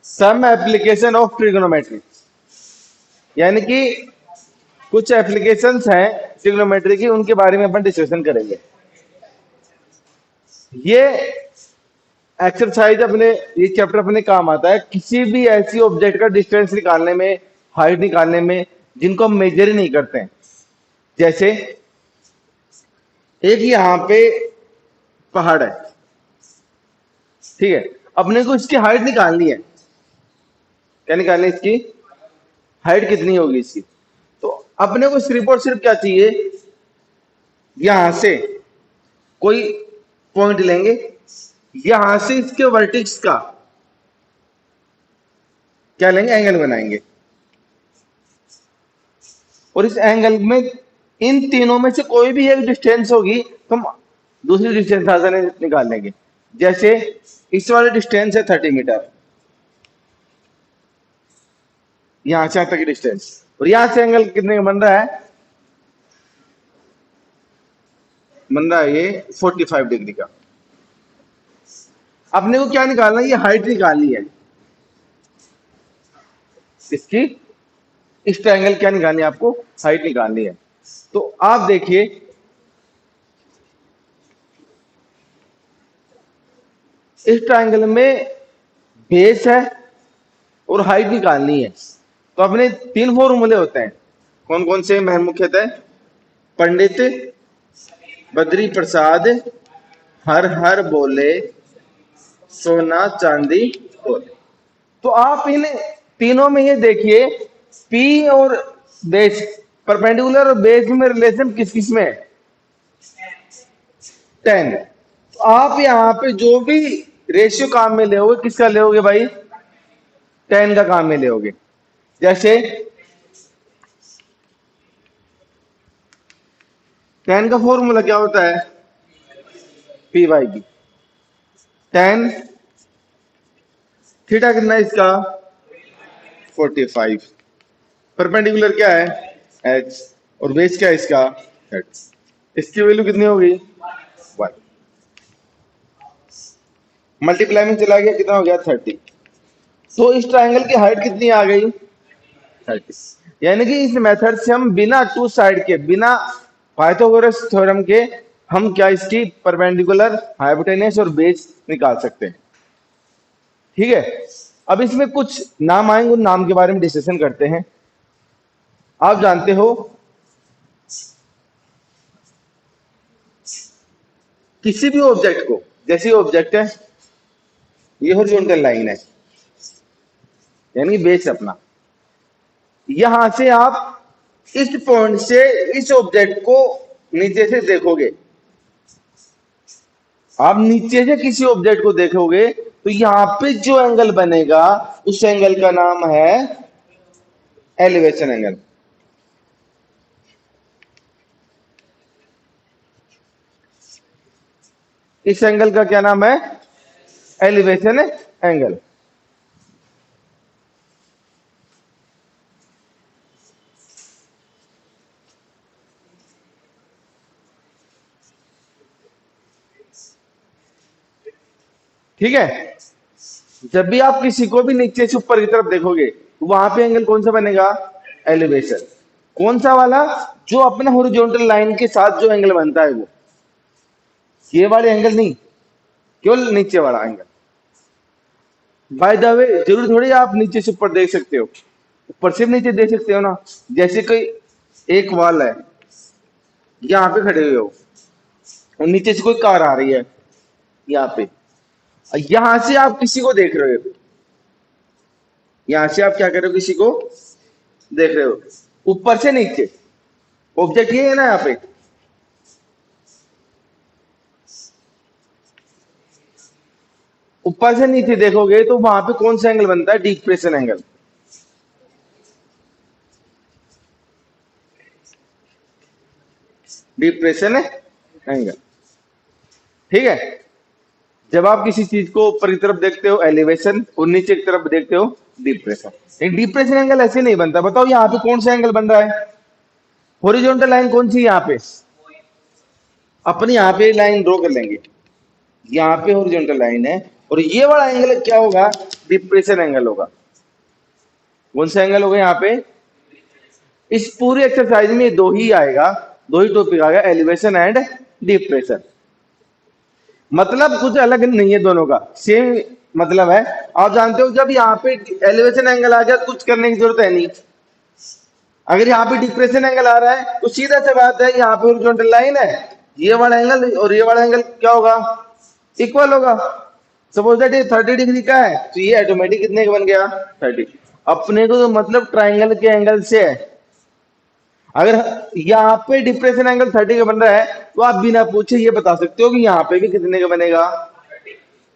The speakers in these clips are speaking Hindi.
सम एप्लीकेशन ऑफ ट्रिग्नोमेट्री, यानी कि कुछ एप्लीकेशंस हैं ट्रिग्नोमेट्री की, उनके बारे में अपन डिस्कशन करेंगे। ये एक्सरसाइज अपने, ये चैप्टर अपने काम आता है किसी भी ऐसी ऑब्जेक्ट का डिस्टेंस निकालने में, हाइट निकालने में, जिनको हम मेजर ही नहीं करते हैं। जैसे एक यहाँ पे पहाड़ है, ठीक है, अपने को इसकी हाइट निकालनी है। क्या निकालनी है? इसकी हाइट कितनी होगी इसकी। तो अपने को सिर्फ और सिर्फ क्या चाहिए, यहां से कोई पॉइंट लेंगे, यहां से इसके वर्टिक्स का क्या लेंगे, एंगल बनाएंगे, और इस एंगल में इन तीनों में से कोई भी एक डिस्टेंस होगी तो हम दूसरी डिस्टेंस आसानी से निकाल लेंगे। जैसे इस वाले डिस्टेंस है 30 मीटर, यहां से यहां तक की डिस्टेंस, और यहां से एंगल कितने का बन रहा है, बन रहा है ये 45 डिग्री का। अपने को क्या निकालना है, ये हाइट निकालनी है इसकी, इस ट्रायंगल क्या निकालनी है आपको, हाइट निकालनी है। तो आप देखिए इस ट्रायंगल में बेस है और हाइट निकालनी है, तो अपने तीन फॉर्मूले होते हैं। कौन कौन से मुख्यतः, पंडित बद्री प्रसाद हर हर बोले सोना चांदी बोले। तो आप इन तीनों में ये देखिए पी और बेस, परपेंडिकुलर और बेस में रिलेशन किस किस में है, 10। तो आप यहाँ पे जो भी रेशियो काम में ले किसका ले भाई, 10 का काम में ले। जैसे 10 का फॉर्मूला क्या होता है, पी बाई बी। 10 थीटा कितना है इसका, 45। परपेंडिकुलर क्या है, एच, और बेस क्या है इसका, एच। इसकी वैल्यू कितनी होगी, 1। मल्टीप्लाई में चला गया, कितना हो गया, 30। तो इस ट्रायंगल की हाइट कितनी आ गई, 30। यानी कि इस मेथड से हम बिना टू साइड के, बिना पाइथागोरस थ्योरम के, हम क्या इसकी परपेंडिकुलर, हाइपोटेनस और बेस निकाल सकते हैं। ठीक है, अब इसमें कुछ नाम आएंगे, उन नाम के बारे में डिस्कशन करते हैं। आप जानते हो किसी भी ऑब्जेक्ट को, जैसे ऑब्जेक्ट है, ये हॉरिजॉन्टल लाइन है यानी बेस अपना, यहां से आप इस पॉइंट से इस ऑब्जेक्ट को नीचे से देखोगे, आप नीचे से किसी ऑब्जेक्ट को देखोगे तो यहां पे जो एंगल बनेगा उस एंगल का नाम है एलिवेशन एंगल। इस एंगल का क्या नाम है, एलिवेशन एंगल। ठीक है, जब भी आप किसी को भी नीचे से ऊपर की तरफ देखोगे तो वहां पे एंगल कौन सा बनेगा, एलिवेशन। कौन सा वाला, जो अपने हॉरिजॉन्टल लाइन के साथ जो एंगल बनता है वो, ये वाले एंगल नहीं, केवल नीचे वाला एंगल। बाय द वे जरूर थोड़ी आप नीचे से ऊपर देख सकते हो, ऊपर से नीचे देख सकते हो ना। जैसे कोई एक वाल है, यहाँ पे खड़े हुए हो और नीचे से कोई कार आ रही है यहाँ पे, यहां से आप किसी को देख रहे हो, यहां से आप क्या कर रहे हो, किसी को देख रहे हो ऊपर से नीचे। ऑब्जेक्ट ये है ना, यहाँ पे ऊपर से नीचे देखोगे तो वहां पे कौन सा एंगल बनता है, डिप्रेशन एंगल। डिप्रेशन एंगल, ठीक है। जब आप किसी चीज को ऊपर की तरफ देखते हो एलिवेशन, और नीचे की तरफ देखते हो डिप्रेशन। डिप्रेशन एंगल ऐसे नहीं बनता। बताओ यहाँ पे कौन सा एंगल बन रहा है, हॉरिजॉन्टल लाइन कौन सी यहाँ पे, अपनी यहाँ पे लाइन ड्रॉ कर लेंगे, यहाँ पे हॉरिजॉन्टल लाइन है और ये वाला एंगल क्या होगा, डिप्रेशन एंगल होगा। कौन सा एंगल होगा यहाँ पे, इस पूरी एक्सरसाइज में दो ही आएगा, दो ही टॉपिक आएगा, एलिवेशन एंड डिप्रेशन। मतलब कुछ अलग नहीं है, दोनों का सेम मतलब है। आप जानते हो जब यहाँ पे एलिवेशन एंगल आ गया तो कुछ करने की जरूरत है नहीं। अगर यहाँ पे डिप्रेशन एंगल आ रहा है तो सीधा सा बात है, यहाँ पे हॉरिजॉन्टल लाइन है, ये वाला एंगल और ये वाला एंगल क्या होगा, इक्वल होगा। सपोज दैट ये 30 डिग्री का है तो ये ऑटोमेटिक कितने का बन गया, 30। अपने को तो मतलब ट्राइंगल के एंगल से है। अगर यहाँ पे डिप्रेशन एंगल 30 का बन रहा है तो आप बिना पूछे ये बता सकते हो कि यहाँ पे भी कितने का बनेगा,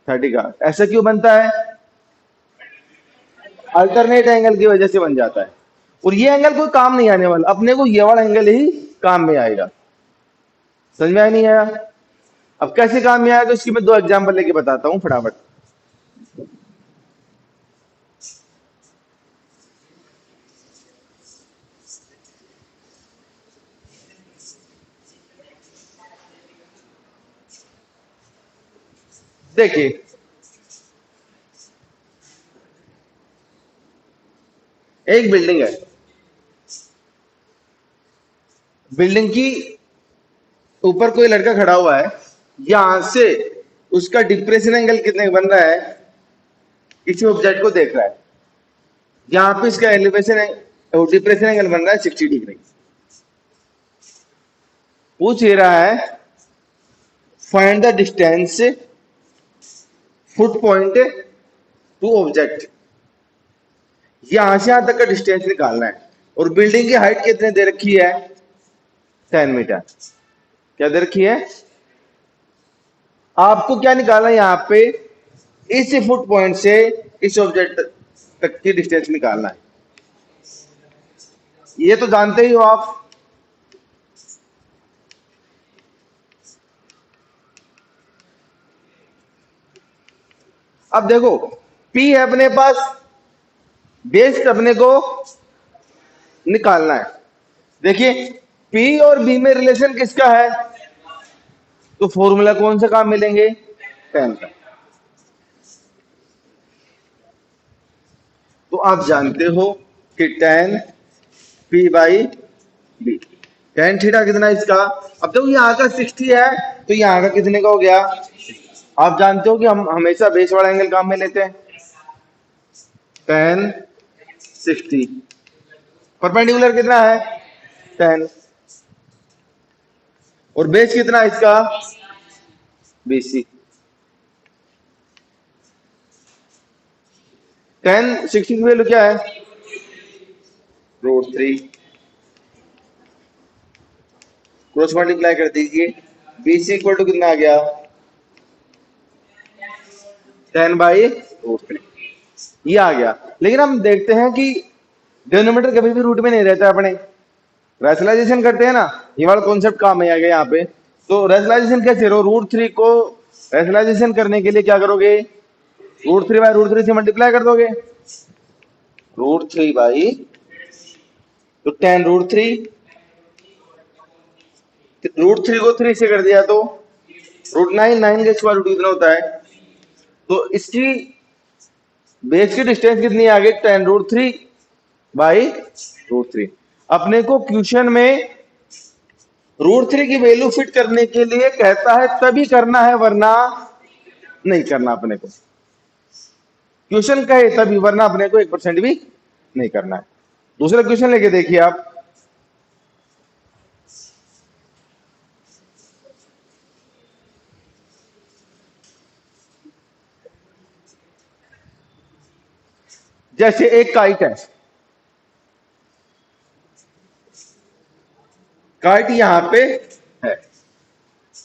30 का। ऐसा क्यों बनता है, अल्टरनेट एंगल की वजह से बन जाता है। और ये एंगल कोई काम नहीं आने वाला, अपने को ये वाला एंगल ही काम में आएगा। समझ में आया नहीं आया? अब कैसे काम में आएगा इसकी मैं दो एग्जांपल लेके बताता हूं फटाफट। देखिए एक बिल्डिंग है, बिल्डिंग की ऊपर कोई लड़का खड़ा हुआ है, यहां से उसका डिप्रेशन एंगल कितने का बन रहा है, किसी ऑब्जेक्ट को देख रहा है, यहाँ पे इसका एलिवेशन डिप्रेशन एंगल बन रहा है 60 डिग्री। पूछ ये रहा है find the distance foot point two object, यहां से यहां तक का डिस्टेंस निकालना है। और बिल्डिंग की हाइट कितने दे रखी है, 10 मीटर। क्या दे रखी है, आपको क्या निकालना है यहाँ पे, इस फुट पॉइंट से इस ऑब्जेक्ट तक की डिस्टेंस निकालना है। ये तो जानते ही हो आप। अब देखो P है अपने पास, बेस अपने को निकालना है। देखिए P और B में रिलेशन किसका है, तो फॉर्मूला कौन सा काम मिलेंगे, 10 का। तो आप जानते हो कि 10 P by B, ten theta कितना इसका। अब देखो यहाँ का 60 है तो यहाँ का कितने का हो गया, आप जानते हो कि हम हमेशा बेस वाला एंगल काम में लेते हैं। 10 60 परपेंडिकुलर कितना है 10, और बेस कितना है इसका BC। 10 60 की वैल्यू क्या है, √3, क्रॉस मल्टीप्लाई कर दीजिए, BC इक्वल टू कितना आ गया, 10/√3, ये आ गया। लेकिन हम देखते हैं कि डिनोमिनेटर कभी भी रूट में नहीं रहता है, अपने रैशनलाइजेशन करते हैं ना, ये वाला कॉन्सेप्ट काम में आ गया यहाँ पे। तो रैशनलाइजेशन कैसे करो, √3 को रैशनलाइजेशन करने के लिए क्या करोगे, √3/√3 से मल्टीप्लाई कर दोगे, √3 बाई, तो 10√3, √3 को 3 से कर दिया तो √9, 9 का स्क्वायर रूट कितना होता है। तो इसकी बेस की डिस्टेंस कितनी आ गई, 10√3/√3। अपने को क्वेश्चन में √3 की वैल्यू फिट करने के लिए कहता है तभी करना है, वरना नहीं करना। अपने को क्वेश्चन कहे तभी, वरना अपने को 1% भी नहीं करना है। दूसरा क्वेश्चन लेके देखिए आप, जैसे एक काइट है, काइट यहां पे है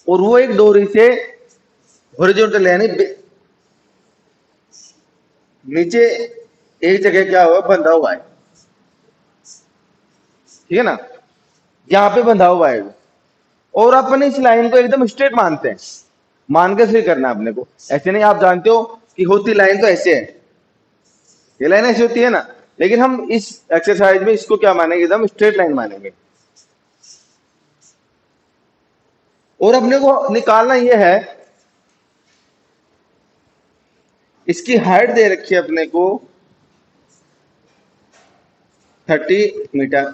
और वो एक डोरी से हॉरिजॉन्टल यानी नीचे एक जगह क्या हुआ, बंधा हुआ है, ठीक है ना, यहां पे बंधा हुआ है। और अपने इस लाइन को एकदम स्ट्रेट मानते हैं, मान के फिर करना है अपने को, ऐसे नहीं। आप जानते हो कि होती लाइन तो ऐसे है, ये लाइन ऐसी होती है ना, लेकिन हम इस एक्सरसाइज में इसको क्या मानेंगे, एकदम स्ट्रेट लाइन मानेंगे। और अपने को निकालना यह है इसकी हाइट दे रखी है अपने को 30 मीटर।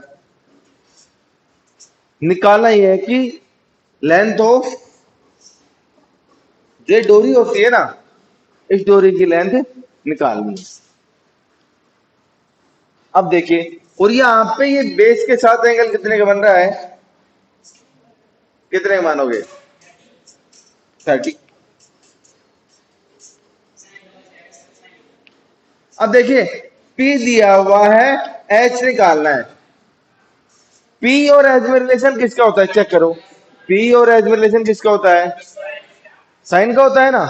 निकालना ये है कि लेंथ ऑफ जो डोरी होती है ना, इस डोरी की लेंथ निकालनी है। अब देखिए, और यहाँ पे ये बेस के साथ एंगल कितने का बन रहा है, कितने का मानोगे, 30। अब देखिए, P दिया हुआ है, H निकालना है। P और H में रिलेशन किसका होता है, चेक करो। P और H में रिलेशन किसका होता है, साइन का होता है ना।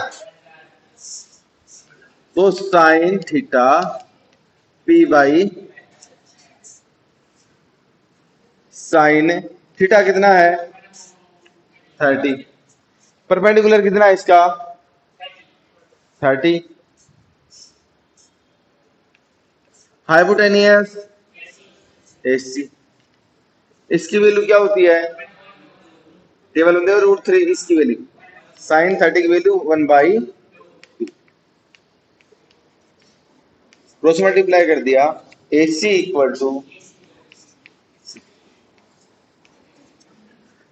तो sine theta P by sine theta कितना है, 30। परपेंडिकुलर कितना है इसका, 30। हाइपोटेनियस AC, इसकी वैल्यू क्या होती है, टेबल में √3। इसकी वैल्यू साइन 30 की वैल्यू 1/, क्रॉस मल्टीप्लाई कर दिया, AC इक्वल टू,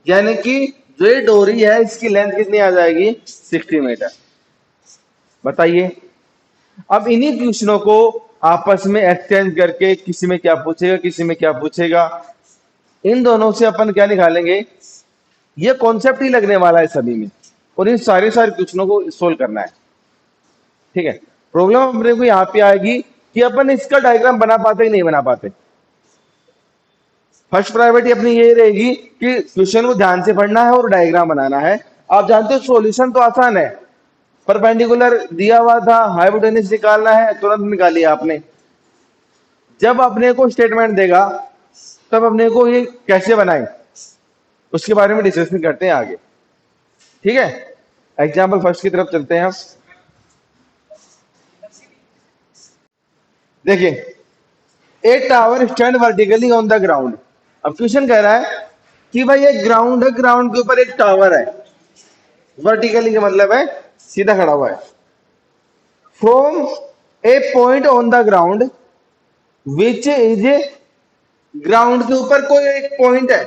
यानी कि जो ये डोरी है इसकी लेंथ कितनी आ जाएगी, 60 मीटर। बताइए, अब इन्हीं क्वेश्चनों को आपस में एक्सचेंज करके किसी में क्या पूछेगा, किसी में क्या पूछेगा, इन दोनों से अपन क्या निकालेंगे, ये कॉन्सेप्ट ही लगने वाला है सभी में, और इन सारे क्वेश्चनों को सोल्व करना है। ठीक है, प्रॉब्लम अपने को यहाँ पे आएगी कि अपन इसका डायग्राम बना पाते कि नहीं बना पाते। फर्स्ट प्रायोरिटी अपनी ये रहेगी कि क्वेश्चन को ध्यान से पढ़ना है और डायग्राम बनाना है। आप जानते हो सॉल्यूशन तो आसान है, परपेंडिकुलर दिया हुआ था, हाइपोटेन्यूज निकालना है, तुरंत निकालिए आपने। जब अपने को स्टेटमेंट देगा तब अपने को ये कैसे बनाए उसके बारे में डिस्कशन करते हैं आगे। ठीक है, एग्जाम्पल फर्स्ट की तरफ चलते हैं हम। देखिए, ए tower stand vertically on the ground. अब क्वेश्चन कह रहा है कि भाई एक ग्राउंड है, ग्राउंड के ऊपर एक टावर है, वर्टिकली का मतलब है सीधा खड़ा हुआ है। From A point on the ground which is, ground के ऊपर कोई एक पॉइंट है,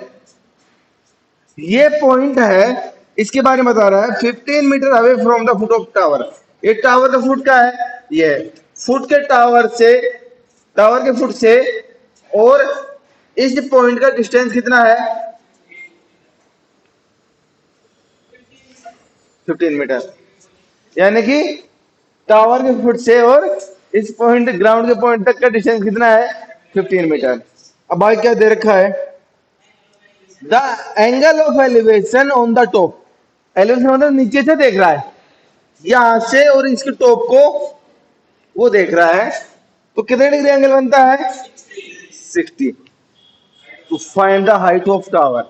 ये पॉइंट है, इसके बारे में बता रहा है 15 metre away from the foot of tower. ये टावर का फुट का है, ये फुट के टावर से, टावर के फुट से और इस पॉइंट का डिस्टेंस कितना है, 15 मीटर। यानी कि टावर के फुट से और इस पॉइंट, ग्राउंड के पॉइंट तक का डिस्टेंस कितना है, 15 मीटर। अब भाई क्या दे रखा है, the angle of elevation on the top. Elevation मतलब नीचे से देख रहा है, यहां से और इसके टॉप को वो देख रहा है, तो कितने डिग्री एंगल बनता है, 60। To find the height of tower,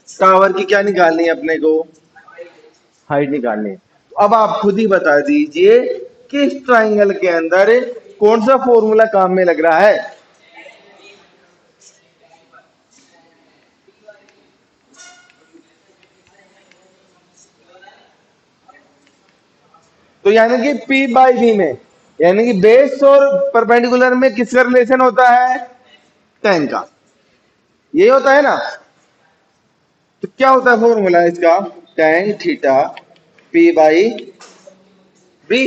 tower की क्या निकालनी है अपने को, हाइट निकालनी है। तो अब आप खुद ही बता दीजिए कि इस ट्राइंगल के अंदर कौन सा फॉर्मूला काम में लग रहा है। तो यानी कि P बाई V में, यानी कि बेस और परपेंडिकुलर में किसका रिलेशन होता है, tan का, ये होता है ना। तो क्या होता है फॉर्मूला इसका, tan theta P by V।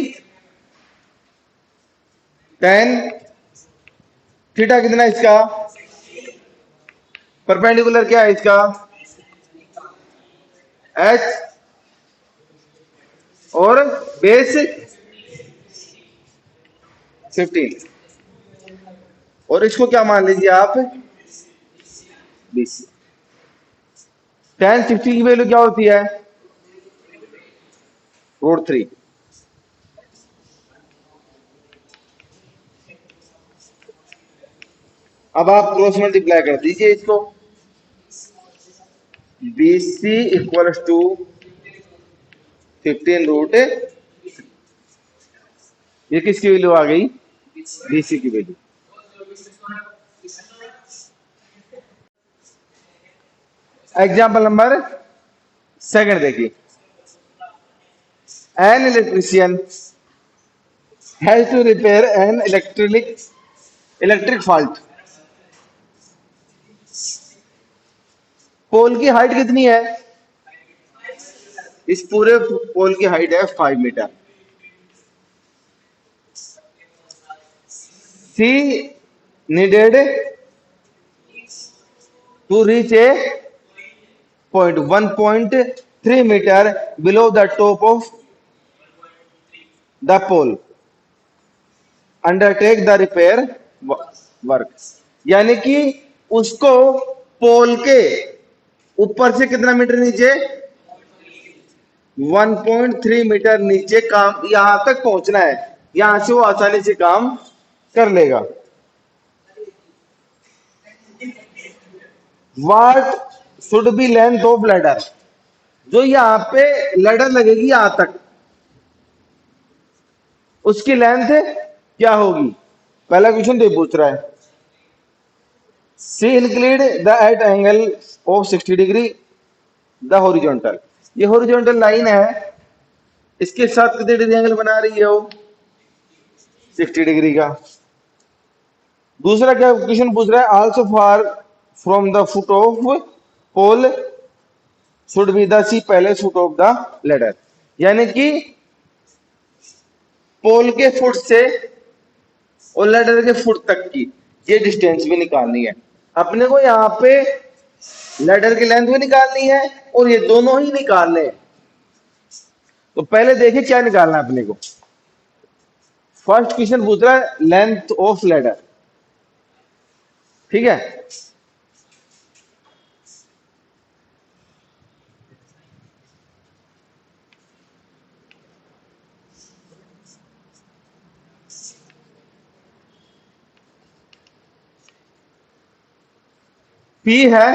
tan theta कितना है इसका, परपेंडिकुलर क्या है इसका, H, और बेस 15, और इसको क्या मान लीजिए आप, BC। tan 60 की वैल्यू क्या होती है, √3। अब आप क्रॉस मल्टीप्लाई कर दीजिए इसको, BC इक्वल टू 15 ये किसकी वैल्यू आ गई, BC की वैल्यू। एग्जाम्पल नंबर सेकंड देखिए, an electrician has to repair an electric fault. Pole की हाइट कितनी है? इस पूरे पोल की हाइट है 5 metre. She needed to reach a point 1.3 metre below the top of the pole, undertake the repair work. यानी कि उसको पोल के ऊपर से कितना मीटर नीचे? 1.3 मीटर नीचे काम, यहां तक पहुंचना है। यहां से वो आसानी से काम कर लेगा। What should be length of ladder, जो यहां पे लैडर लगेगी यहां तक, उसकी लेंथ क्या होगी? पहला क्वेश्चन तो ये पूछ रहा है। See include the at angle of 60 degree the horizontal, ये हॉरिजॉन्टल लाइन है, इसके साथ कितने डिग्री एंगल बना रही है वो? 60 डिग्री का। दूसरा क्या क्वेश्चन पूछ रहा है? Also far from the foot of pole should be the C पहले फुट ऑफ द लेडर, यानी कि पोल के फुट से और लेडर के फुट तक की ये डिस्टेंस भी निकालनी है अपने को। यहाँ पे लेडर की लेंथ भी निकालनी है और ये दोनों ही निकालने हैं। तो पहले देखिए क्या निकालना है अपने को। फर्स्ट क्वेश्चन पूछ रहा है लेंथ ऑफ लेडर, ठीक है। पी है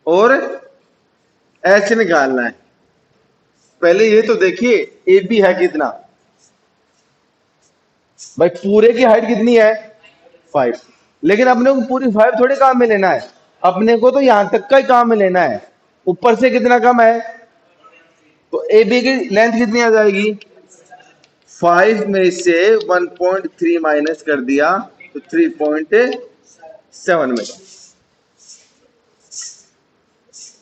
और एच निकालना है। पहले ये तो देखिए ए बी है कितना, भाई पूरे की हाइट कितनी है? 5। लेकिन अपने को पूरी 5 थोड़ी काम में लेना है, अपने को तो यहां तक का ही काम में लेना है। ऊपर से कितना कम है? तो ए बी की लेंथ कितनी आ जाएगी? 5 में से 1.3 माइनस कर दिया तो 3.7 में।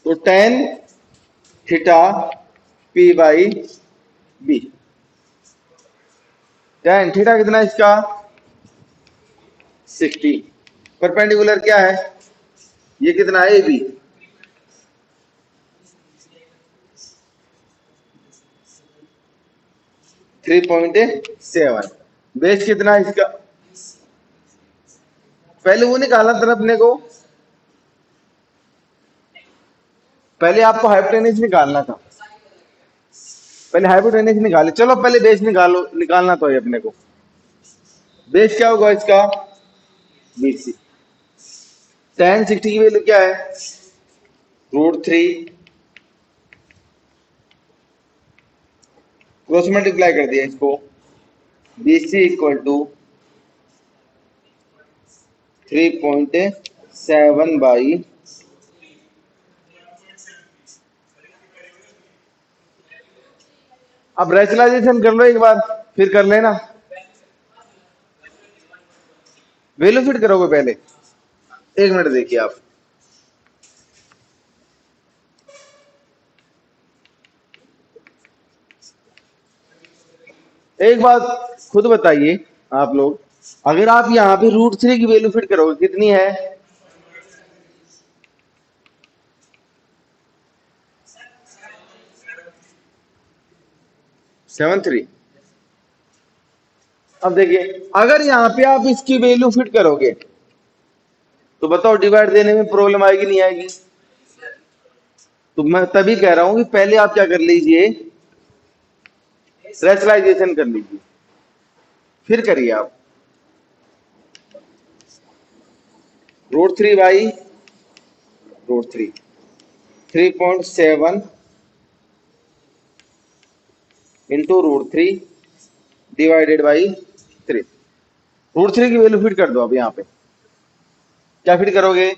तो tan theta P by B. tan theta कितना है इसका? 60। परपेंडिकुलर क्या है? ये कितना है? A B. Three point 7। Base कितना है इसका? पहले वो निकालना था अपने को, पहले आपको हाइपोटेनस निकालना था। पहले हाइपोटेनस निकाले, चलो पहले बेस निकालो, निकालना तो है अपने को। बेस क्या होगा इसका? बीसी। tan 60 की वैल्यू क्या है? √3, क्रॉस मल्टीप्लाई कर दिया इसको। BC इक्वल टू 3.7 बाई, अब रैशनलाइजेशन कर लो एक बार, फिर कर लेना। वैल्यू फिट करोगे पहले? एक मिनट देखिए आप। एक बात खुद बताइए आप लोग, अगर आप यहाँ पे √3 की वैल्यू फिट करोगे कितनी है? 7.3। अब देखिए अगर यहाँ पे आप इसकी वैल्यू फिट करोगे तो बताओ डिवाइड देने में प्रॉब्लम आएगी नहीं आएगी? तो मैं तभी कह रहा हूं कि पहले आप क्या कर लीजिए, रैशनलाइजेशन कर लीजिए, फिर करिए आप। √3 बाई √3, 3.7 इंटू √3 डिवाइडेड बाई 3। √3 की वैल्यू फिट कर दो अब यहाँ पे। क्या फिट करोगे?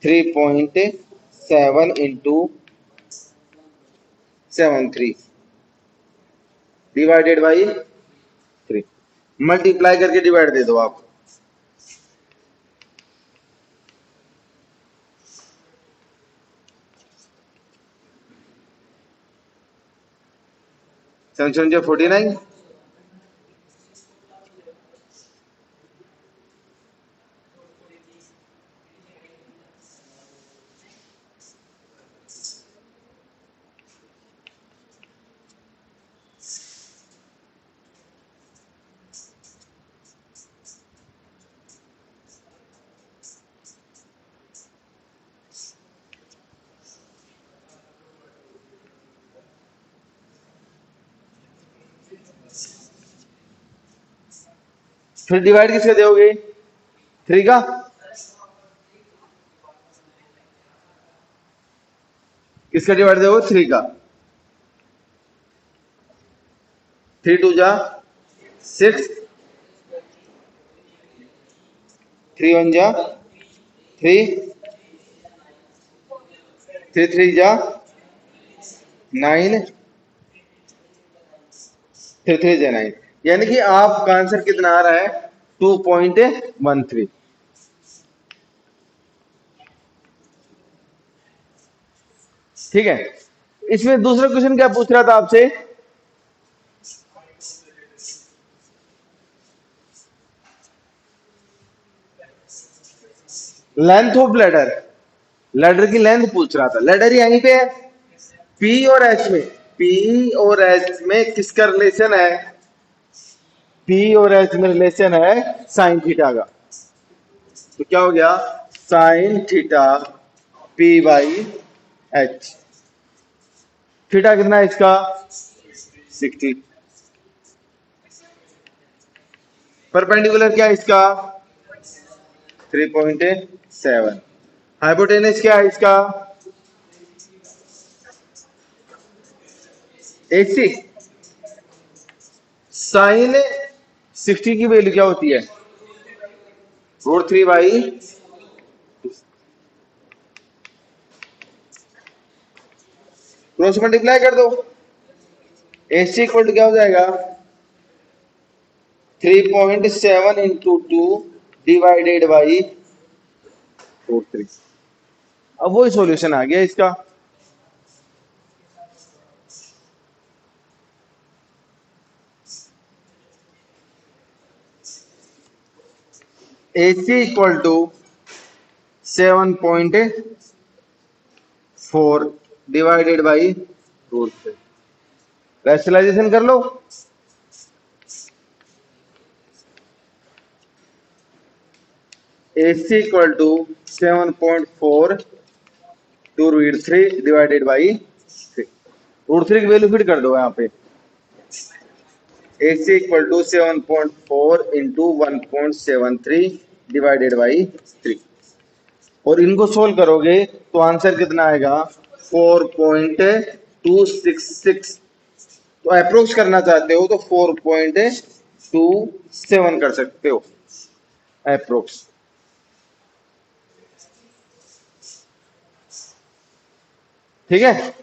3.7 इंटू 7.3 डिवाइडेड बाई 3, मल्टीप्लाई करके डिवाइड दे दो आप। सेवन 49, फिर डिवाइड किससे दोगे? 3 का। किसका डिवाइड दोगे? 3 का। 3 2 जा 6, 3 1 जा 3, 3 3 जा 9, 3 3 जा 9, यानी कि आपका आंसर कितना आ रहा है? 2.13। ठीक है। इसमें दूसरा क्वेश्चन क्या पूछ रहा था आपसे? लेंथ ऑफ लेडर, लेडर की लेंथ पूछ रहा था। लेडर यहीं पे है, पी और एच में, पी और एच में किसका रिलेशन है? पी और एच में रिलेशन है साइन थीटा का। तो क्या हो गया? Sine theta P by H. Theta कितना है इसका? 60। परपेंडिकुलर क्या है इसका? 3.7। हाइपोटेनस क्या है इसका? 80। साइन 60 की वैल्यू क्या होती है? √3 बाई, क्रॉस मल्टीप्लाई कर दो। 80 इक्वल टू क्या हो जाएगा? 3.7 इंटू 2 डिवाइडेड बाई √3। अब वही सॉल्यूशन आ गया इसका। AC equal to 7.4 divided by √3। Rationalisation कर लो। AC equal to 7.4 to √3 divided by 3। √3 की वैल्यू फिट कर दो यहाँ पे। AC equal to 7.4 into 1.73 divided by 3, और इनको सोल्व करोगे तो आंसर कितना आएगा? 4.266। तो अप्रोक्स करना चाहते हो तो 4.27 कर सकते हो अप्रोक्स। ठीक है।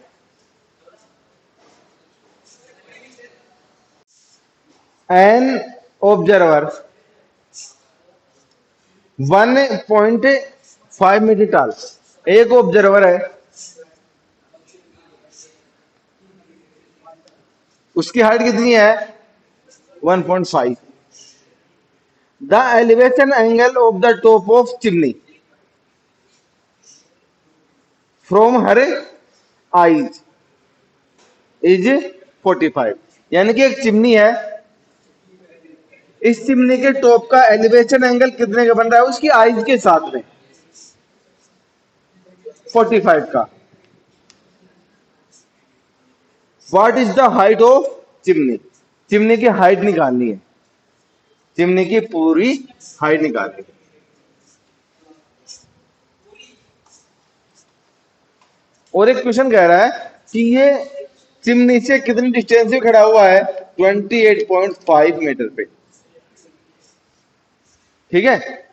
An observer 1.5 metre tall. एक ऑब्जर्वर है, उसकी हाइट कितनी है? 1.5। The elevation angle of the top of chimney from her eyes is 45। यानी कि एक चिमनी है, इस चिमनी के टॉप का एलिवेशन एंगल कितने का बन रहा है? उसकी आईज के साथ में 45 का। What is the height of chimney? Chimney की हाइट निकालनी है, चिमनी की पूरी हाइट निकालनी है। और एक क्वेश्चन कह रहा है कि ये चिमनी से कितनी डिस्टेंस पे खड़ा हुआ है? 28.5 मीटर पे। ठीक है।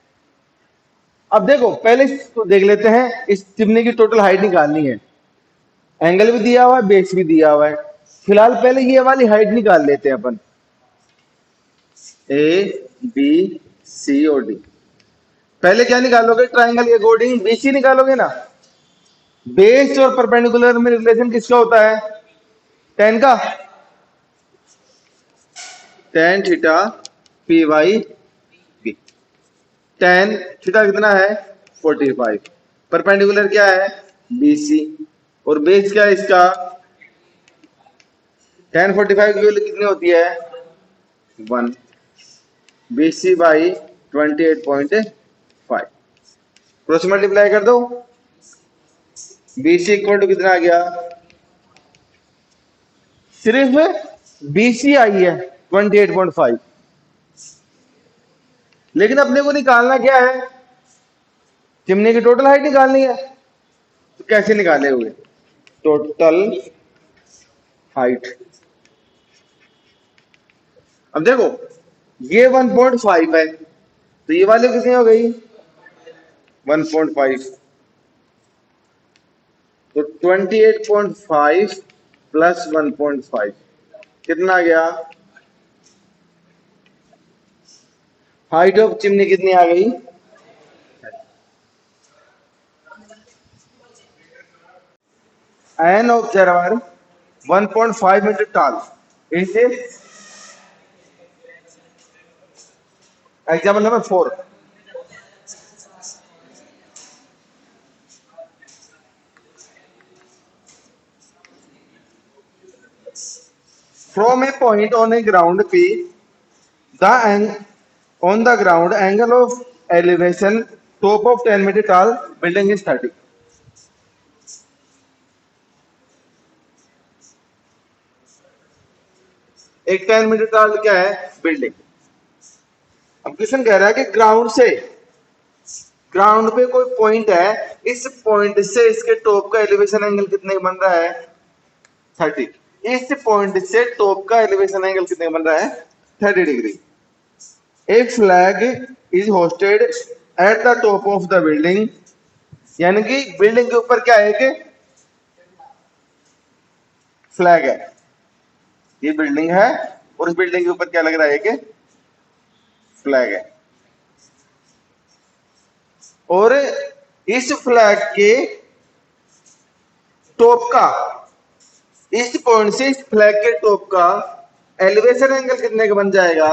अब देखो, पहले इसको देख लेते हैं। इस चिमनी की टोटल हाइट निकालनी है, एंगल भी दिया हुआ है, बेस भी दिया हुआ है। फिलहाल पहले ये वाली हाइट निकाल लेते हैं अपन, ए बी सी और डी। पहले क्या निकालोगे, ट्राइंगल के अकॉर्डिंग बीसी निकालोगे ना। बेस और परपेंडिकुलर में रिलेशन किसका होता है, टेन का, tan theta P by B. Tan theta कितना है 45, परपेंडिकुलर क्या है बीसी, और बेस क्या है इसका, टेन 45 की वैल्यू कितनी होती है 1, बीसी बाई 28.5, क्रॉस मल्टीप्लाई कर दो, बीसी इक्वल टू कितना आ गया, सिर्फ बीसी आई है 28.5, लेकिन अपने को निकालना क्या है, चिमनी की टोटल हाइट निकालनी है। तो कैसे निकाले हुए, टोटल हाइट। अब देखो ये 1.5 है, तो ये वाले कितनी हो गई 1.5, तो 28.5 प्लस 1.5 कितना आ गया, हाइट ऑफ चिमनी कितनी आ गई, an observer 1.5 meter tall is a, example number 4, from a point on a ground P, on the ground angle of elevation top of 10 meter tall building is 30। एक 10 मीटर tall क्या है बिल्डिंग। अब क्वेश्चन कह रहा है कि ग्राउंड पे कोई पॉइंट है, इस पॉइंट से इसके टॉप का एलिवेशन एंगल कितने बन रहा है 30, इस पॉइंट से टॉप का एलिवेशन एंगल कितने बन रहा है 30 डिग्री। एक flag is hosted at the top of the building, यानी कि बिल्डिंग के ऊपर क्या है कि फ्लैग है, ये बिल्डिंग है और उस बिल्डिंग के ऊपर क्या लग रहा है कि फ्लैग है, और इस फ्लैग के टॉप का, इस पॉइंट से इस फ्लैग के टॉप का एलिवेशन एंगल कितने का बन जाएगा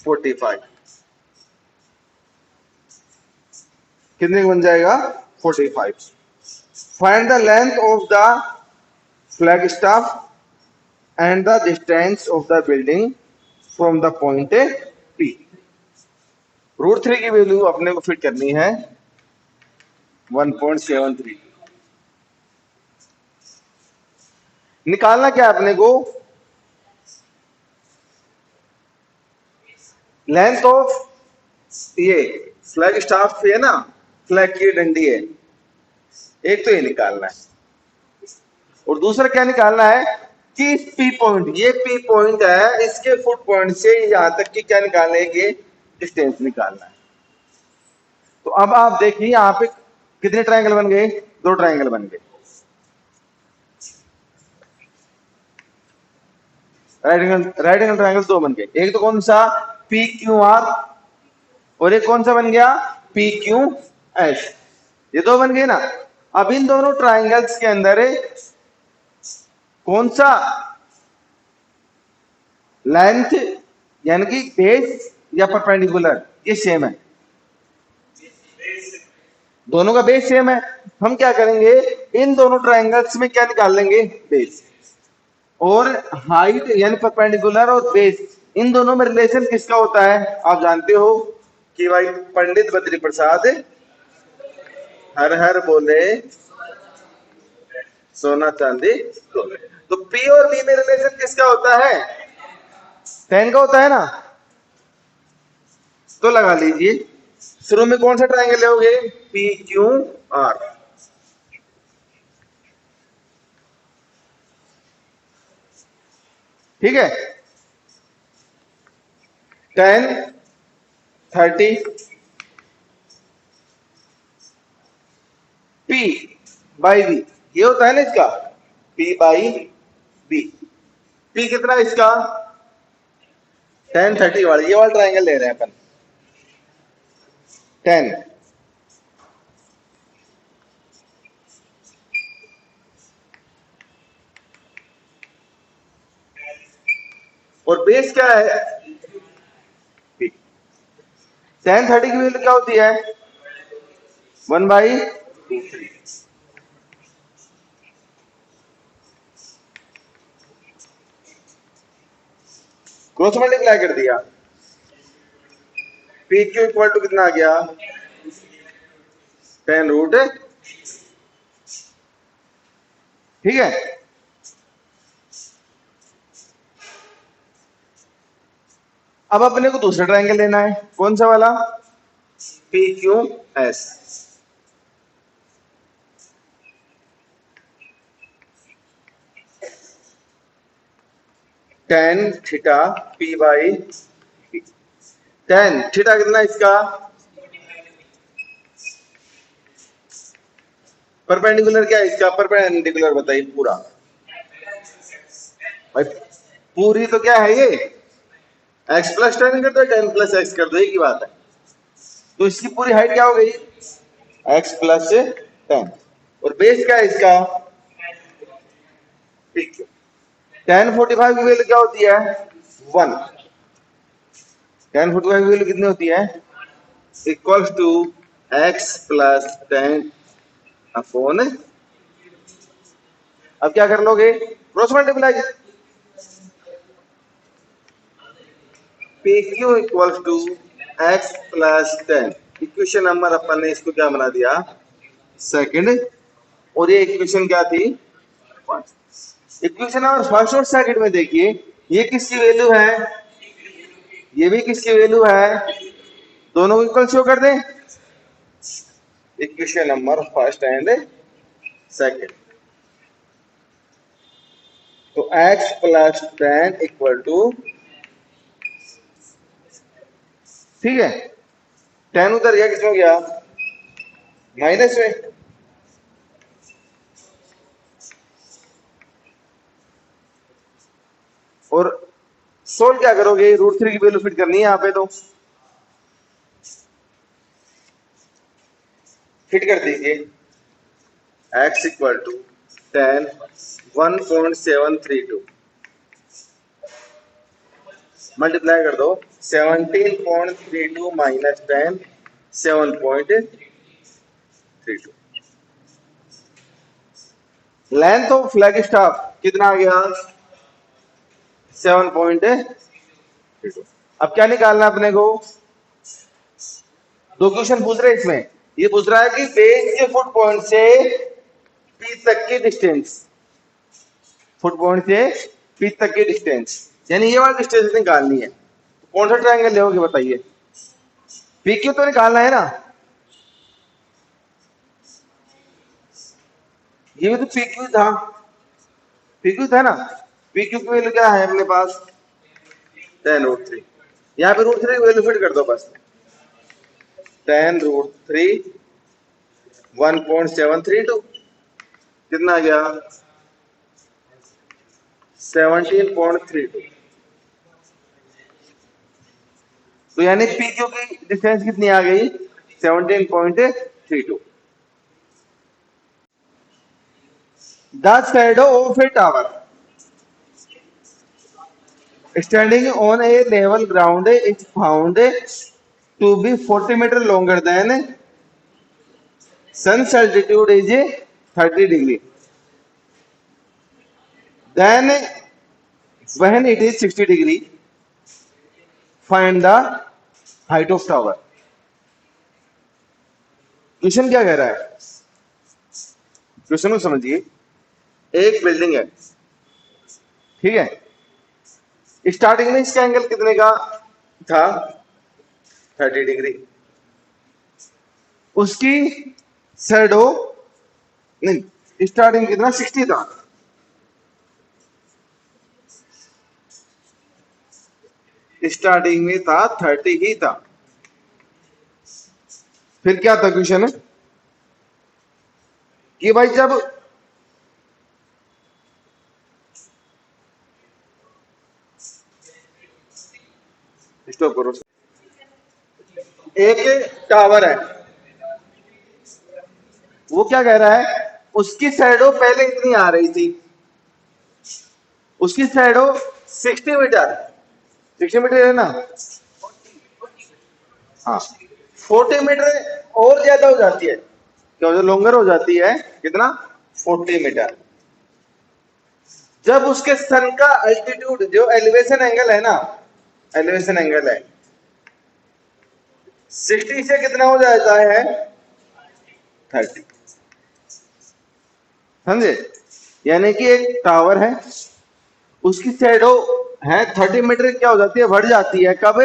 45, कितने का बन जाएगा 45। Find the length of the flag staff and the distance of the building from the point P। √3 की वैल्यू अपने को फिट करनी है 1.73। निकालना क्या अपने को, लेंथ ऑफ ये फ्लैग स्टाफ है ना, फ्लैग की डंडी है, एक तो ये निकालना है, और दूसरा क्या निकालना है कि पी पॉइंट, ये पी पॉइंट है, इसके फुट पॉइंट से यहां तक की क्या निकालना है कि डिस्टेंस निकालना है। तो अब आप देखिए यहां पे कितने ट्रायंगल बन गए, 2 ट्रायंगल बन गए, राइट एंगल ट्रायंगल 2 बन गए। एक तो कौन सा पी क्यू आर, और एक कौन सा बन गया पी क्यू एस, ये 2 बन गए ना। अब इन दोनों ट्रायंगल्स के अंदर कौन सा लेंथ यानी कि बेस या परपेंडिकुलर, ये सेम है, दोनों का बेस सेम है। हम क्या करेंगे, इन दोनों ट्रायंगल्स में क्या निकाल लेंगे बेस, और हाइट यानी परपेंडिकुलर और बेस, इन दोनों में रिलेशन किसका होता है आप जानते हो कि भाई पंडित बद्री प्रसाद हर हर बोले सोना चांदी तोले। तो पी और बी में रिलेशन किसका होता है 10 का होता है ना। तो लगा लीजिए, शुरू में कौन सा ट्रायंगल लोगे पी क्यू आर, ठीक है, 10 30 पी बाई बी, ये होता है ना इसका पी बाई बी। पी कितना है इसका? tan 30 वाला, ये वाला ट्राइंगल ले रहे हैं अपन। 10 और बेस क्या है? पी। tan 30 की वैल्यू क्या होती है? 1/√3। क्रॉस मल्टीप्लाई कर दिया, पी क्यू इक्वल टू कितना आ गया? 10√। ठीक है, अब अपने को दूसरा ट्रायंगल लेना है, कौन सा वाला? P Q S. tan theta P by P. tan theta कितना इसका? परपेंडिकुलर क्या है इसका? परपेंडिकुलर बताइए पूरा भाई। पूरी तो क्या है ये? x प्लस 10 कर दो, 10 प्लस एक्स कर दो, एक ही बात है। तो इसकी पूरी हाइट क्या हो गई? x plus 10। और बेस क्या है इसका? ठीक है, tan 45 की वैल्यू क्या होती है? 1। tan 45 की वैल्यू कितनी होती है? Equals to x plus 10 upon. अब क्या कर लोगे? Cross multiply. P Q equals to X plus 10। Equation number अपन ने इसको क्या बना दिया? सेकंड। और ये इक्वेशन क्या थी? इक्वेशन नंबर फर्स्ट और सेकंड में देखिए, ये किसकी वैल्यू है? ये भी किसकी वैल्यू है? दोनों को इक्वल शो कर दें। Equation number first and second. तो x प्लस 10 इक्वल टू, ठीक है, 10 उधर गया, किसमें गया? माइनस में। और सोल्व क्या करोगे? √3 की वैल्यू फिट करनी है यहाँ पे, तो फिट कर दीजिए। x इक्वल टू 10 1.732 मल्टीप्लाई कर दो। 17.32 minus 10 7.32। Length of flag staff कितना आ गया? 7.32। अब क्या निकालना अपने को? दो क्वेश्चन पूछ रहे हैं इसमें। ये पूछ रहा है कि बेस के फुट पॉइंट से पी तक की डिस्टेंस, फुट पॉइंट से पी तक की डिस्टेंस, यानी ये वाली डिस्टेंस निकालनी है। कौन सा ट्रायंगल लोगे बताइए? पी क्यू तो निकालना है ना। ये भी तो पी क्यू था, पी क्यू था ना। पी क्यू की वैल्यू क्या है अपने पास? 10√3। यहाँ पे √3 की वैल्यू फिट कर दो बस। 10√3 1.732 कितना आ गया? 17.32। तो यानी पी क्यू की डिस्टेंस कितनी आ गई? 17.32। The shadow of a tower standing on a level ground is found to be 40 meter longer than sun's altitude is 30 degree. Then when it is 60 degree, find the height of tower. Question क्या कह रहा है? क्वेश्चन को समझिए। एक बिल्डिंग है, ठीक है, स्टार्टिंग में इसका एंगल कितने का था? 30 डिग्री। उसकी शैडो नहीं, स्टार्टिंग कितना? 60 था। स्टार्टिंग में था 30 ही था। फिर क्या था क्वेश्चन कि भाई जब स्टॉप करो। एक टावर है, वो क्या कह रहा है, उसकी शैडो पहले इतनी आ रही थी, उसकी शैडो 60 मीटर, 60 मीटर है ना, हाँ 40 मीटर और ज्यादा हो जाती है, क्या हो, लॉन्गर हो जाती है, कितना, 40 मीटर। जब उसके सन का अल्टीट्यूड जो एलिवेशन एंगल है ना, एलिवेशन एंगल है 60 से कितना हो जाता है, 30, समझे। यानी कि एक टावर है, उसकी शैडो है 30 मीटर, क्या हो जाती है, बढ़ जाती है, कब,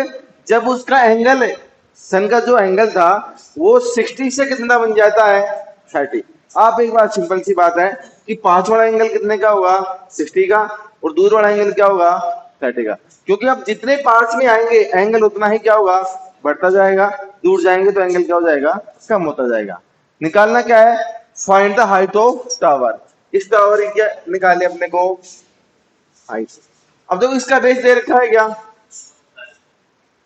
जब उसका एंगल है, सन का जो एंगल था वो 60 से कितना बन जाता है, 30। आप एक बात, सिंपल सी बात है कि पांच वाला एंगल कितने का होगा, 60 का, और दूर वाला एंगल क्या होगा, 30 का, क्योंकि आप जितने पास में आएंगे एंगल उतना ही क्या होगा, बढ़ता जाएगा, दूर जाएंगे तो एंगल क्या हो जाएगा, कम होता जाएगा। निकालना क्या है, find the height of tower. इस टावर की क्या निकाले अपने को, हाइट। अब देखो इसका बेस दे रखा है क्या,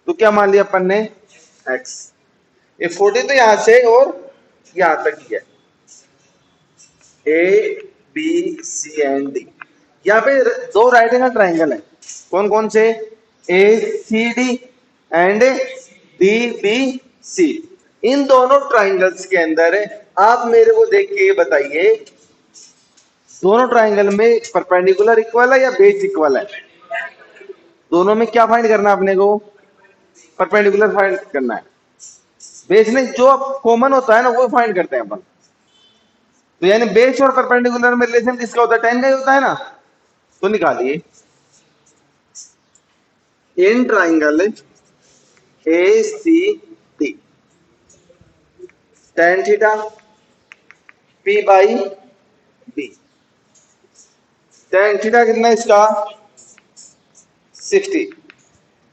तो क्या मान लिया अपन ने, x। ये 40 तो यहां से और यहां तक ही है, A B C and D. यहाँ पे दो राइट एंगल ट्राइंगल है, कौन कौन से, A C D and D B C. इन दोनों ट्राइंगल्स के अंदर आप मेरे को देख के ये बताइए, दोनों ट्राइंगल में परपेंडिकुलर इक्वल है या बेस इक्वल है, दोनों में क्या फाइंड करना है अपने को, परपेंडिकुलर फाइंड करना है, बेस नहीं, जो कॉमन होता है ना वो फाइंड करते हैं अपन। तो यानी बेस और परपेंडिकुलर में रिलेशन किसका होता है, टेन का ही होता है ना, तो निकालिए, in triangle A C D tan theta P by B, tan theta कितना इसका 60,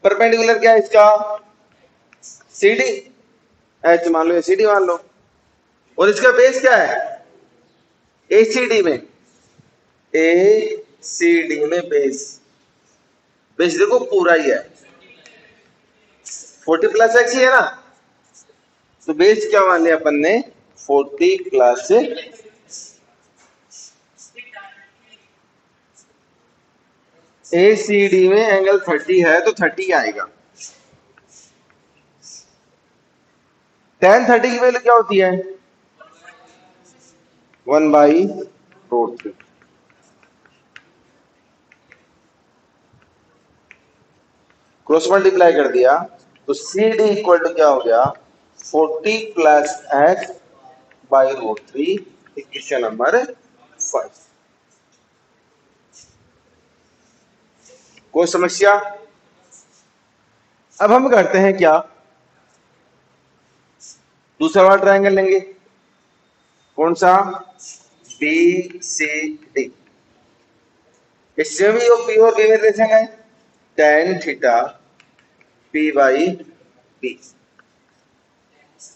परपेंडिकुलर क्या है इसका सी डी, एच मान लो, सी डी मान लो, और इसका बेस क्या है ए सी डी में, ए सी डी में बेस, बेस देखो पूरा ही है, 40 प्लस एक्स ही है ना, तो बेस क्या मान लिया अपन ने, 40 प्लस, ए सी डी में एंगल 30 है तो 30 आएगा। tan 30 की वैल्यू क्या होती है, 1/√3। क्रॉस मल्टीप्लाई कर दिया तो सी डी इक्वल टू क्या हो गया, 40 प्लस x/√3, इक्वेशन नंबर 5। कोई समस्या। अब हम करते हैं क्या, दूसरा वाला ट्रायंगल लेंगे, कौन सा, बी सी डी। इसमें भी पी और बी में रिलेशन है, tan theta P by B,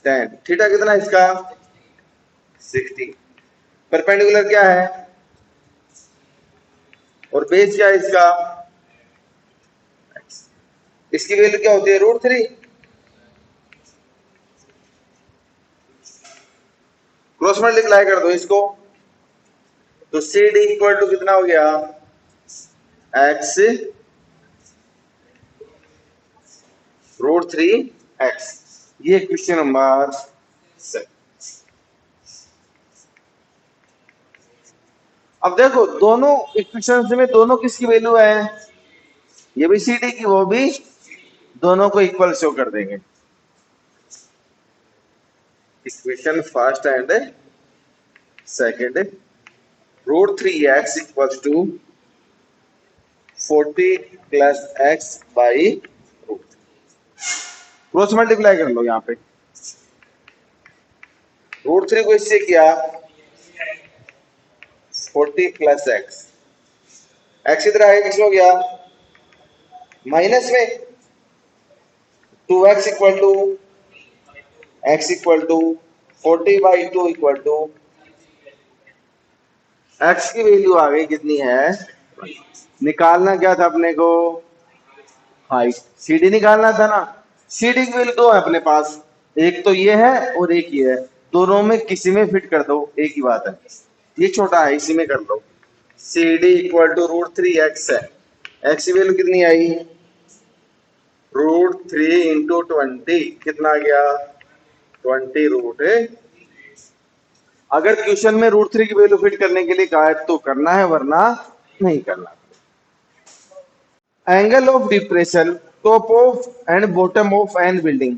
tan theta कितना इसका 60, परपेंडिकुलर क्या है और बेस क्या है इसका, इसकी वैल्यू क्या होती है, √3। क्रॉस मल्टीप्लाई कर दो इसको, तो सी डी इक्वल टू कितना हो गया, x√3x। ये क्वेश्चन नंबर 7। अब देखो दोनों इक्वेशन में दोनों किसकी वैल्यू है, ये भी सी डी की वो भी, दोनों को इक्वल शो कर देंगे। Equation first and second, √3x equals to 40 plus x/√3। Cross multiply कर लो, यहाँ पे √3 को इससे किया 40 प्लस x इधर आएगा, किसमें हो गया माइनस में, 2x equal to x equal to 40/2 equal to x की वैल्यू आ गई कितनी है, निकालना क्या था अपने को, हाइट, CD निकालना था ना। CD की वैल्यू दो है अपने पास, एक तो ये है और एक ये है, दोनों में किसी में फिट कर दो, एक ही बात है। ये छोटा है, इसी में कर लो। CD इक्वल टू √3x है, x की वैल्यू कितनी आई, √3 × 20, कितना आ गया 20 √। अगर क्वेश्चन में √3 की वैल्यू फिट करने के लिए कहा है तो करना है, वरना नहीं करना। Angle of depression top of and bottom of an building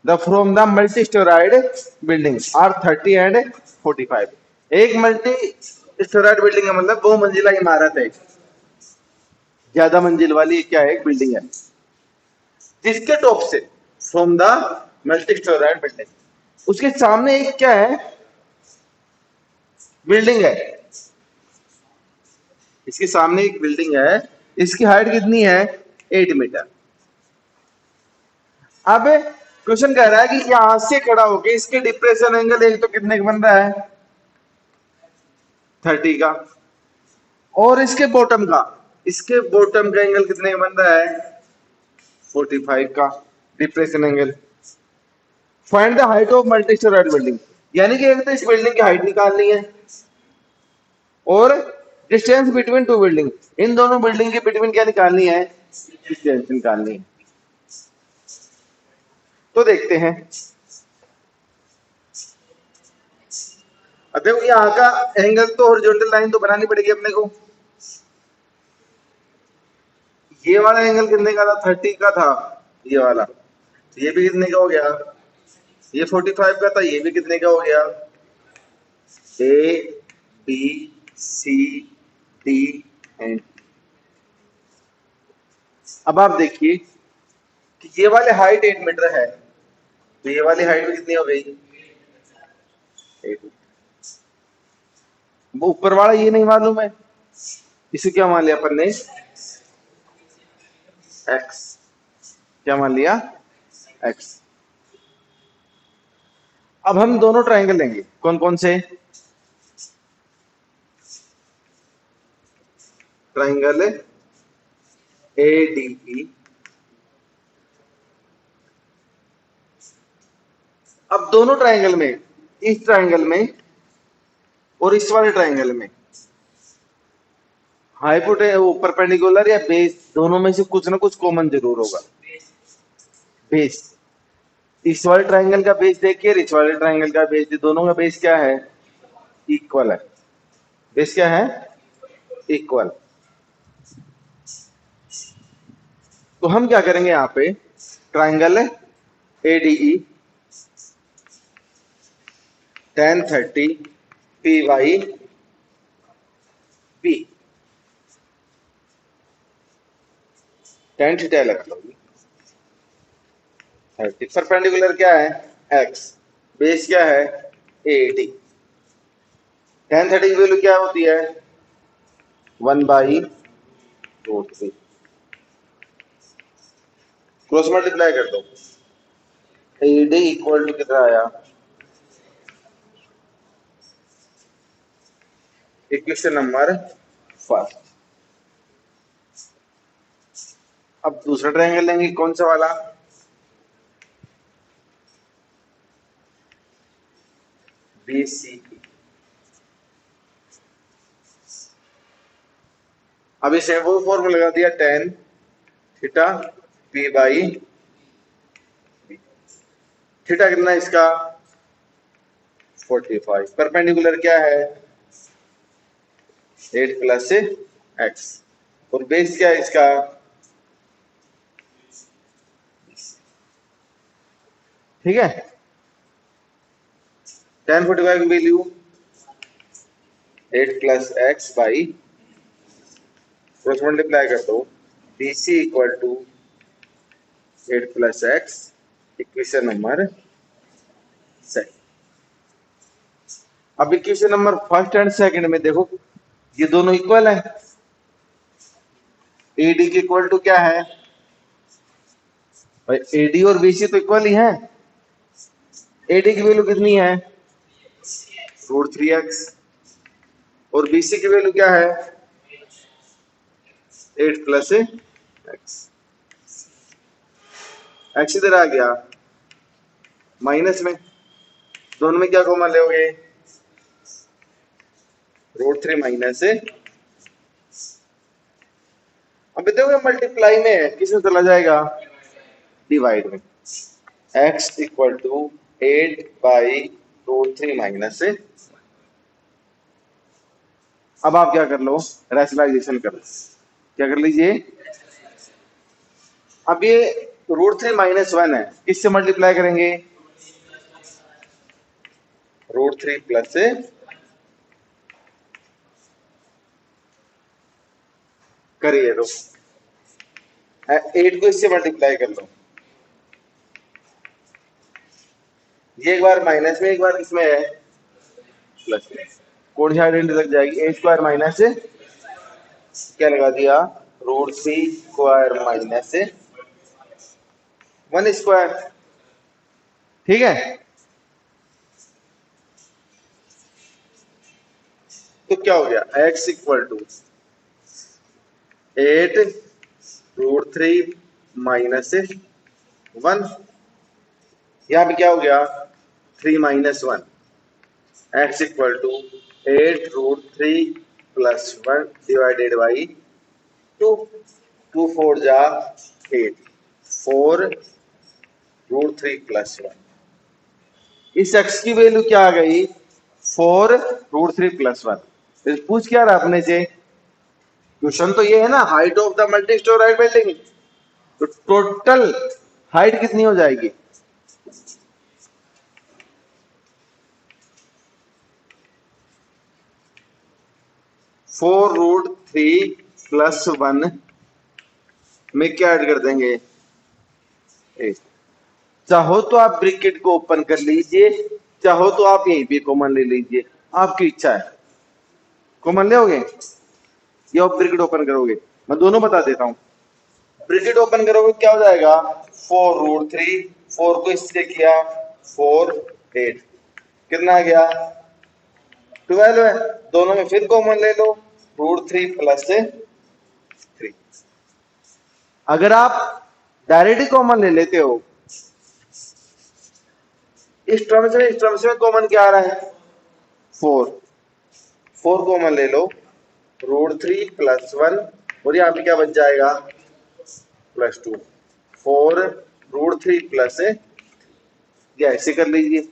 the from the multi storeyed building are 30 and 45। एक मल्टी स्टोराइड बिल्डिंग है, मतलब 2 मंजिला इमारत है, ज्यादा मंजिल वाली क्या है, एक बिल्डिंग है, जिसके टॉप से, from the multi storeyed building, उसके सामने एक क्या है, बिल्डिंग है, इसके सामने एक बिल्डिंग है, इसकी हाइट कितनी है, 8 मीटर। अब क्वेश्चन कह रहा है कि यहां से खड़ा होके इसके डिप्रेशन एंगल एक तो कितने का बन रहा है, 30 का, और इसके बॉटम का, इसके बॉटम का एंगल कितने का बन रहा है, 45 का depression angle. Find the height of multi storeyed building, यानी कि एक तो इस बिल्डिंग की हाइट निकालनी है और डिस्टेंस बिटवीन टू बिल्डिंग, इन दोनों बिल्डिंग के बिटवीन क्या निकालनी है, डिस्टेंस निकालनी है। तो देखते हैं। अब देखो यहाँ का एंगल तो हॉरिजॉन्टल लाइन तो बनानी पड़ेगी अपने को। ये वाला एंगल कितने का था, 30 का था, ये वाला, तो ये भी कितने का हो गया, ये 45 का था, ये भी कितने का हो गया, A B C D and. अब आप देखिए कि ये वाली हाइट 8 मीटर है, तो ये वाली हाइट भी कितनी हो गई, 8। वो ऊपर वाला ये नहीं मालूम है, इसे क्या मान लिया अपन ने, x, क्या मान लिया, x। अब हम दोनों ट्रायंगल लेंगे, कौन कौन से, ट्रायंगल ADE। अब दोनों ट्रायंगल में, इस ट्रायंगल में और इस वाले ट्रायंगल में हाइपोटे वो परपेंडिकुलर या बेस, दोनों में से कुछ ना कुछ कॉमन जरूर होगा, बेस। इस वाले ट्रायंगल का बेस देखिए, इस वाले ट्रायंगल का बेस, दोनों का बेस क्या है, इक्वल है। बेस क्या है, इक्वल। तो हम क्या करेंगे यहाँ पे, triangle ADE tan 30 PYP, tan theta लगा लो, 30 परपेंडिकुलर क्या है, x, बेस क्या है, AD। tan 30 की वैल्यू क्या होती है, 1/√3। क्रॉस मल्टीप्लाई कर दो, AD इक्वल टू कितना आया, इक्वेशन नंबर 1। अब दूसरा ट्रायंगल लेंगे, कौन सा वाला, BCE। अब इसे वो फॉर्मूला लगा दिया, tan थीटा P/, थीटा कितना इसका, 45, परपेंडिकुलर क्या है, 8 + x, और बेस क्या है इसका, ठीक है। tan 45 की वैल्यू 8 + x/, क्रॉस मल्टीप्लाई कर दो, BC equal to 8 + x, equation number 2। अब इक्वेशन नंबर 1 एंड 2 में देखो, ये दोनों इक्वल है, AD के इक्वल टू क्या है भाई, AD और BC तो इक्वल ही है। AD की वैल्यू कितनी है, √3x, और BC की वैल्यू क्या है, 8 + एक्स, एक्स इधर आ गया माइनस में, दोनों में क्या कॉमन लोगे, √3 माइनस है। अब देखोगे मल्टीप्लाई में है, किस में चला जाएगा, डिवाइड में। x इक्वल टू 8/√3 माइनस है। अब आप क्या कर लो, रैशनलाइजेशन कर लो, क्या कर लीजिए, अब ये √3 माइनस 1 है, किससे मल्टीप्लाई करेंगे, √3 प्लस से, करिए तो 8 को इससे मल्टीप्लाई कर लो, ये एक बार माइनस में, एक बार इसमें है प्लस में, कौन सी आइडेंटिटी लग जाएगी, a² माइनस से, क्या लगा दिया, √3² माइनस से 1², ठीक है। तो क्या हो गया, x इक्वल टू 8√3 माइनस 1, यहां पे क्या हो गया, 3 minus 1, x equal to 8√3 plus 1 divided by 2, 2 4 जा 8, 4√3 प्लस 1, इस x की वैल्यू क्या आ गई, 4√3 प्लस 1। पूछ क्या रहा अपने से, क्वेश्चन तो ये है ना, height of the multi storeyed building, तो टोटल हाइट कितनी हो जाएगी, √3 प्लस 1 में क्या ऐड कर देंगे, 8। चाहो तो आप ब्रैकेट को ओपन कर लीजिए, चाहो तो आप यहीं पे कॉमन ले लीजिए, आपकी इच्छा है, कॉमन ले या ब्रैकेट ओपन करोगे, मैं दोनों बता देता हूं। ब्रैकेट ओपन करोगे क्या हो जाएगा, 4√3, 4 को इससे किया 4, 8, कितना आ गया, 12 है, दोनों में फिर कॉमन ले लो, √3 प्लस 3। अगर आप डायरेक्ट कॉमन ले लेते हो, इस टर्म से कॉमन क्या आ रहा है, 4 कॉमन ले लो, √3 प्लस 1, और यहाँ पे क्या बच जाएगा, +2, 4√3 प्लस, या ऐसे कर लीजिए।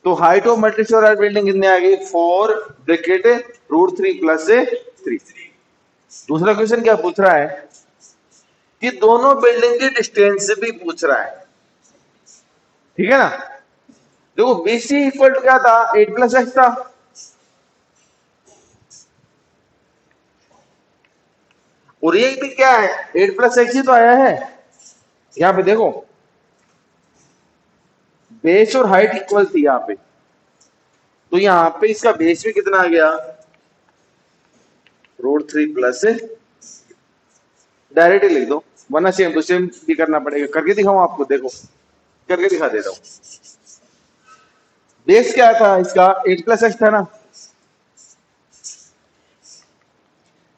तो height of multi storeyed building कितने आ गई, 4 ब्रैकेट √3 प्लस 3। दूसरा क्वेश्चन क्या पूछ रहा है कि दोनों बिल्डिंग की डिस्टेंस भी पूछ रहा है, ठीक है ना। देखो BC इक्वल टू क्या था, 8 + x था, और ये भी क्या है, 8 + x ही तो आया है। यहां पे देखो बेस और हाइट इक्वल थी यहाँ पे, तो यहाँ पे इसका बेस भी कितना आ गया, √3 प्लस, डायरेक्ट लिख दो, वरना सेम टू सेम भी करना पड़ेगा, करके दिखाऊं आपको, देखो करके दिखा देता हूं। बेस क्या था इसका, 8 + x था ना,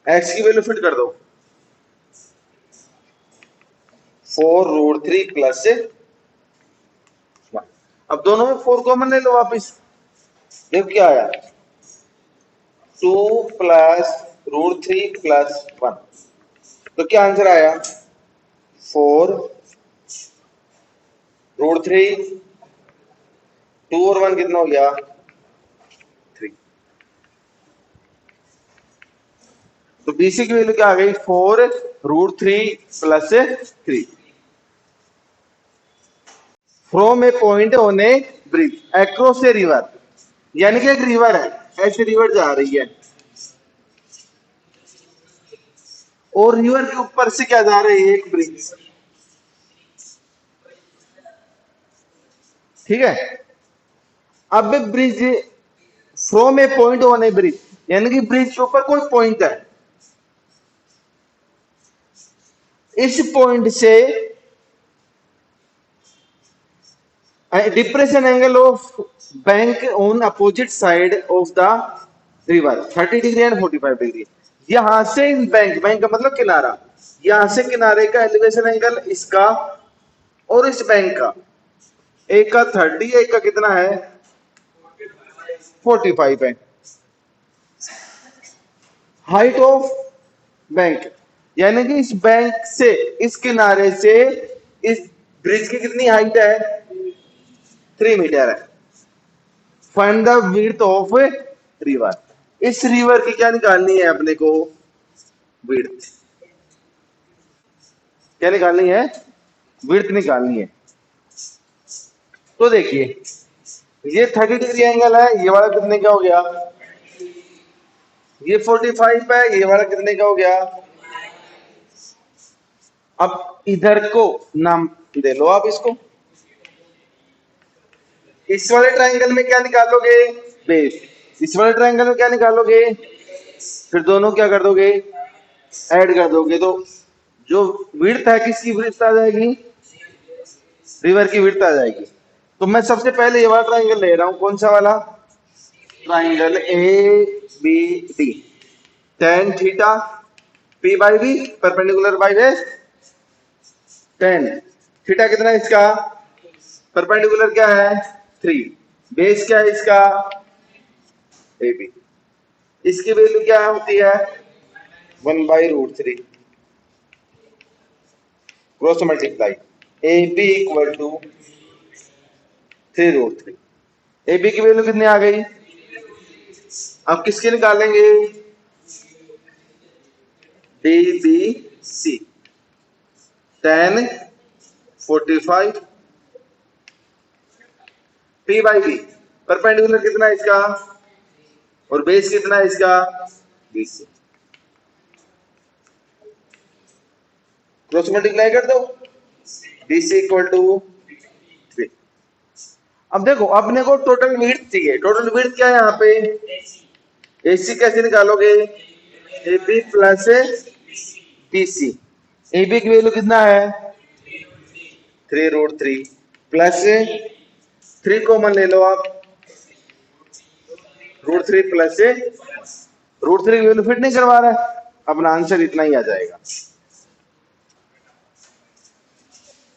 x की वैल्यू फिट कर दो, 4√3 प्लस 1। अब दोनों में 4 कॉमन ले लो वापिस, देखो क्या आया, 2 + √3 प्लस 1, तो क्या आंसर आया, 4√3, 2 और 1 कितना हो गया, 3। तो BC की वैल्यू क्या आ गई, 4√3 plus 3। From A point on A bridge across a river, यानी कि एक रिवर है, ऐसे रिवर जा रही है, और रिवर के ऊपर से क्या जा रही है, एक ब्रिज, ठीक है। अब bridge from A point on A bridge, यानी कि ब्रिज के ऊपर कोई पॉइंट है, इस पॉइंट से depression angle of bank on opposite side of the river 30 degree and 45 degree, यहां से बैंक, बैंक का मतलब किनारा, यहां से किनारे का एलिवेशन एंगल इसका और इस बैंक का, एक का 30 एक का कितना है 45 है। हाइट ऑफ बैंक, यानी कि इस बैंक से इस किनारे से इस ब्रिज की कितनी हाइट है 3 मीटर है। Find the width of river, इस रिवर की क्या निकालनी है अपने को विड्थ, क्या निकालनी है विड्थ निकालनी है। तो देखिए ये 30 डिग्री एंगल है, ये वाला कितने का हो गया, ये 45 है, ये वाला कितने का हो गया। अब इधर को नाम दे लो आप इसको, इस वाले ट्रायंगल में क्या निकालोगे बेस, इस वाले ट्रायंगल में क्या निकालोगे, फिर दोनों क्या कर दोगे ऐड कर दोगे, तो जो विड्थ है किसकी विड्थ आ जाएगी, रिवर की विड्थ आ जाएगी। तो मैं सबसे पहले ये वाला ट्रायंगल ले रहा हूं, कौन सा वाला triangle A B D, tan theta P by B perpendicular by base, tan theta कितना है इसका, परपेंडिकुलर क्या है 3, बेस क्या है इसका ए बी, इसकी वैल्यू क्या होती है 1/√3 cross multiply A B equal to 3√3। A B की वैल्यू कितनी आ गई, अब किसके निकालेंगे D B C, tan 45 P by B, perpendicular कितना है इसका और बेस कितना है इसका BC, क्रॉस मल्टीप्लाई कर दो BC इक्वल टू 3। अब देखो अपने को टोटल विड्थ चाहिए, टोटल विड्थ क्या है यहाँ पे, AC कैसे निकालोगे AB प्लस BC, AB की वैल्यू कितना है 3√3 प्लस 3 कॉमन ले लो आप, √3 प्लस √3 की वैल्यू फिट नहीं करवा रहा है, अपना आंसर इतना ही आ जाएगा।